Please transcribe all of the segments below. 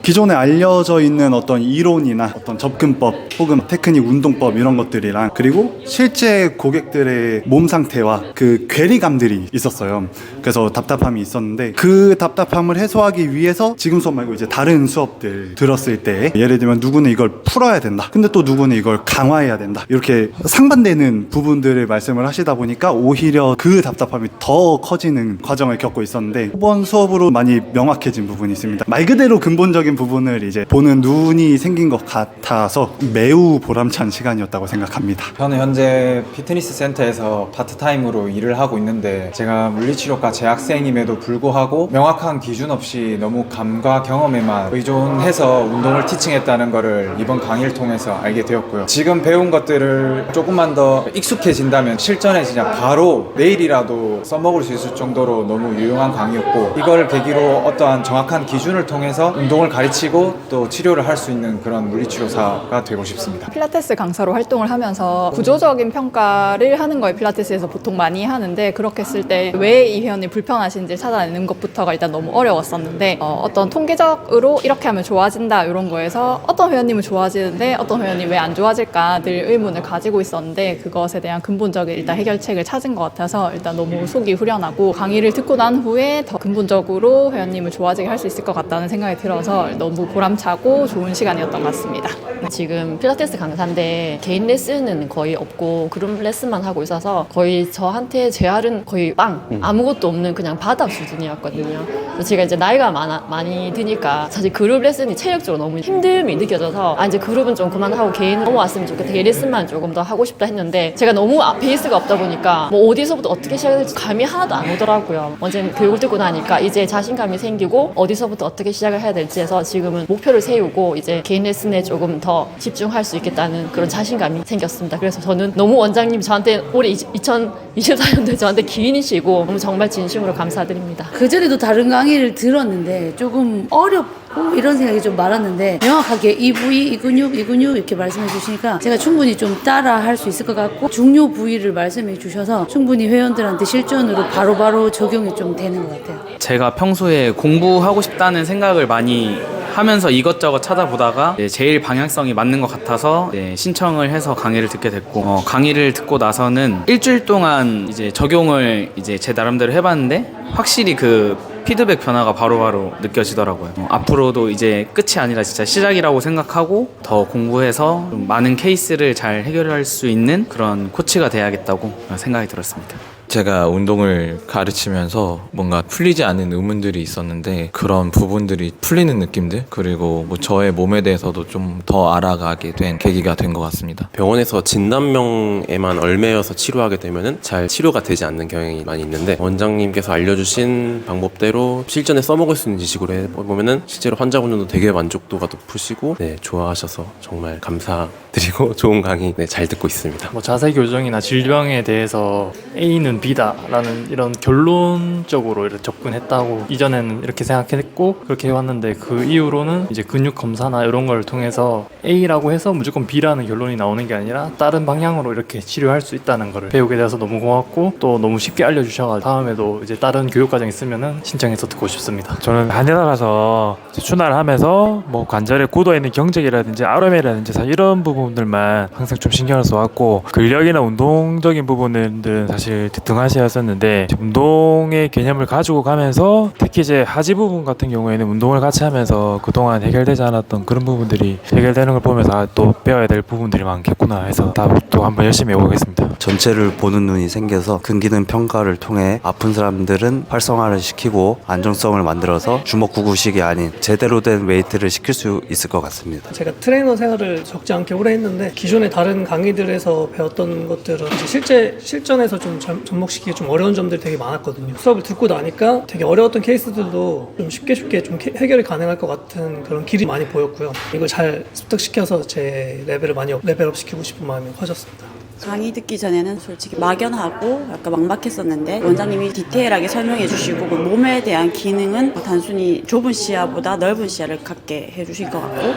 기존에 알려져 있는 어떤 이론이나 어떤 접근법 혹은 테크닉, 운동법 이런 것들이랑 그리고 실제 고객들의 몸 상태와 그 괴리감들이 있었어요. 그래서 답답함이 있었는데 그 답답함을 해소하기 위해서 지금 수업 말고 이제 다른 수업들 들었을 때 예를 들면 누구는 이걸 풀어야 된다, 근데 또 누구는 이걸 강화해야 된다, 이렇게 상반되는 부분들을 말씀을 하시다 보니까 오히려 그 답답함이 더 커지는 과정을 겪고 있었는데 이번 수업으로 많이 명확해진 부분이 있습니다. 말 그대로 근본적인 부분을 이제 보는 눈이 생긴 것 같아서 매우 보람찬 시간이었다고 생각합니다. 저는 현재 피트니스 센터에서 파트타임으로 일을 하고 있는데 제가 물리치료과 재학생임에도 불구하고 명확한 기준 없이 너무 감과 경험에만 의존해서 운동을 티칭했다는 것을 이번 강의를 통해서 알게 되었고요. 지금 배운 것들을 조금만 더 익숙해진다면 실전에 진짜 바로 내일이라도 써먹을 수 있을 정도로 너무 유용한 강의였고, 이걸 계기로 어떠한 정확한 기준을 통해서 운동을 가르치고 또 치료를 할 수 있는 그런 물리치료사가 되고 싶습니다. 필라테스 강사로 활동을 하면서 구조적인 평가를 하는 걸 필라테스에서 보통 많이 하는데, 그렇게 했을 때 왜 이 회원이 불편하신지 찾아내는 것부터가 일단 너무 어려웠었는데 어떤 통계적으로 이렇게 하면 좋아진다 이런 거에서 어떤 회원님은 좋아지는데 어떤 회원이 왜 안 좋아질까 늘 의문을 가지고 있었는데, 그것에 대한 근본적인 일단 해결책을 찾은 것 같아서 일단 너무 속이 후련하고, 강의를 듣고 난 후에 더 근본적으로 회원님을 좋아지게 할 수 있을 것 같다는 생각이 들어서 너무 보람차고 좋은 시간이었던 것 같습니다. 지금 필라테스 강사인데 개인 레슨은 거의 없고 그룹 레슨만 하고 있어서 거의 저한테 재활은 거의 아무것도 없는 그냥 바닥 수준이었거든요. 그래서 제가 이제 나이가 많이 드니까 사실 그룹 레슨이 체력적으로 너무 힘듦이 느껴져서 이제 그룹은 좀 그만하고 개인 넘어왔으면 좋겠다, 개인 레슨만 조금 더 하고 싶다 했는데, 제가 너무 베이스가 없다 보니까 뭐 어디서부터 어떻게 시작해야 될지 감이 하나도 안 오더라고요. 언제 교육을 듣고 나니까 이제 자신감이 생기고 어디서부터 어떻게 시작을 해야 될지 해서 지금은 목표를 세우고 이제 개인 레슨에 조금 더 집중할 수 있겠다는 그런 자신감이 생겼습니다. 그래서 저는 너무 원장님이 저한테 올해 2024년도에 저한테 기인이시고 너무 정말 진심으로 감사드립니다. 그전에도 다른 강의를 들었는데 조금 어렵고 이런 생각이 좀 많았는데, 명확하게 이 부위, 이 근육, 이 근육 이렇게 말씀해 주시니까 제가 충분히 좀 따라 할 수 있을 것 같고, 중요 부위를 말씀해 주셔서 충분히 회원들한테 실전으로 바로바로 적용이 좀 되는 것 같아요. 제가 평소에 공부하고 싶다는 생각을 많이 하면서 이것저것 찾아보다가 제일 방향성이 맞는 것 같아서 신청을 해서 강의를 듣게 됐고, 강의를 듣고 나서는 일주일 동안 이제 적용을 이제 제 나름대로 해봤는데 확실히 그 피드백 변화가 바로바로 느껴지더라고요. 앞으로도 이제 끝이 아니라 진짜 시작이라고 생각하고 더 공부해서 좀 많은 케이스를 잘 해결할 수 있는 그런 코치가 돼야겠다고 생각이 들었습니다. 제가 운동을 가르치면서 뭔가 풀리지 않은 의문들이 있었는데 그런 부분들이 풀리는 느낌들, 그리고 뭐 저의 몸에 대해서도 좀 더 알아가게 된 계기가 된 것 같습니다. 병원에서 진단명에만 얽매여서 치료하게 되면은 잘 치료가 되지 않는 경향이 많이 있는데, 원장님께서 알려주신 방법대로 실전에 써먹을 수 있는 지식으로 해보면은 실제로 환자분들도 되게 만족도가 높으시고 좋아하셔서 정말 감사드리고 좋은 강의 잘 듣고 있습니다. 뭐 자세 교정이나 질병에 대해서 A는 B다라는 이런 결론적으로 이렇게 접근했다고 이전에는 이렇게 생각했고 그렇게 해왔는데, 그 이후로는 이제 근육 검사나 이런 걸 통해서 A라고 해서 무조건 B라는 결론이 나오는 게 아니라 다른 방향으로 이렇게 치료할 수 있다는 걸 배우게 돼서 너무 고맙고, 또 너무 쉽게 알려주셔가지고 다음에도 이제 다른 교육과정 있으면은 신청해서 듣고 싶습니다. 저는 한의사라서 추나를 하면서 뭐 관절에 굳어 있는 경직이라든지 아름이라든지 사실 이런 부분들만 항상 좀 신경을 써왔고, 근력이나 운동적인 부분들은 사실 등하시였었는데, 운동의 개념을 가지고 가면서 특히 이제 하지 부분 같은 경우에는 운동을 같이 하면서 그동안 해결되지 않았던 그런 부분들이 해결되는 걸 보면서 또 배워야 될 부분들이 많겠구나 해서 또 한번 열심히 해보겠습니다. 전체를 보는 눈이 생겨서 근기능 평가를 통해 아픈 사람들은 활성화를 시키고 안정성을 만들어서 주먹구구식이 아닌 제대로 된 웨이트를 시킬 수 있을 것 같습니다. 제가 트레이너 생활을 적지 않게 오래 했는데, 기존의 다른 강의들에서 배웠던 것들은 이제 실제 실전에서 좀 접목시키기 좀 어려운 점들이 되게 많았거든요. 수업을 듣고 나니까 되게 어려웠던 케이스들도 좀 쉽게 좀 해결이 가능할 것 같은 그런 길이 많이 보였고요. 이걸 잘 습득시켜서 제 레벨을 많이 레벨업 시키고 싶은 마음이 커졌습니다. 강의 듣기 전에는 솔직히 막연하고 약간 막막했었는데, 원장님이 디테일하게 설명해 주시고 그 몸에 대한 기능은 단순히 좁은 시야보다 넓은 시야를 갖게 해주신 것 같고,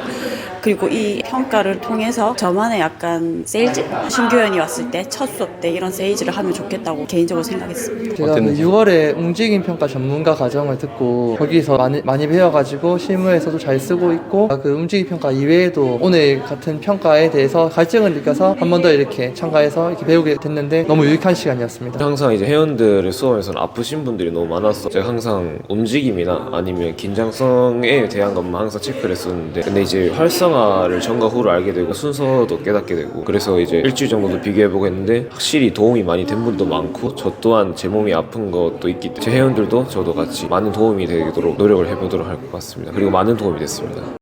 그리고 이 평가를 통해서 저만의 약간 세일즈? 신규현이 왔을 때 첫 수업 때 이런 세일즈를 하면 좋겠다고 개인적으로 생각했습니다. 제가 그 6월에 움직임 평가 전문가 과정을 듣고 거기서 많이 배워가지고 실무에서도 잘 쓰고 있고 그 움직임 평가 이외에도 오늘 같은 평가에 대해서 갈증을 느껴서 한 번 더 이렇게 참가해서 이렇게 배우게 됐는데 너무 유익한 시간이었습니다. 항상 이제 회원들의 수업에서는 아프신 분들이 너무 많았어. 제가 항상 움직임이나 아니면 긴장성에 대한 것만 항상 체크를 했었는데, 근데 이제 활성화를 전과 후로 알게 되고 순서도 깨닫게 되고, 그래서 이제 일주일 정도도 비교해보고 했는데 확실히 도움이 많이 된 분도 많고, 저 또한 제 몸이 아픈 것도 있기 때문에 제 회원들도 저도 같이 많은 도움이 되도록 노력을 해보도록 할 것 같습니다. 그리고 많은 도움이 됐습니다.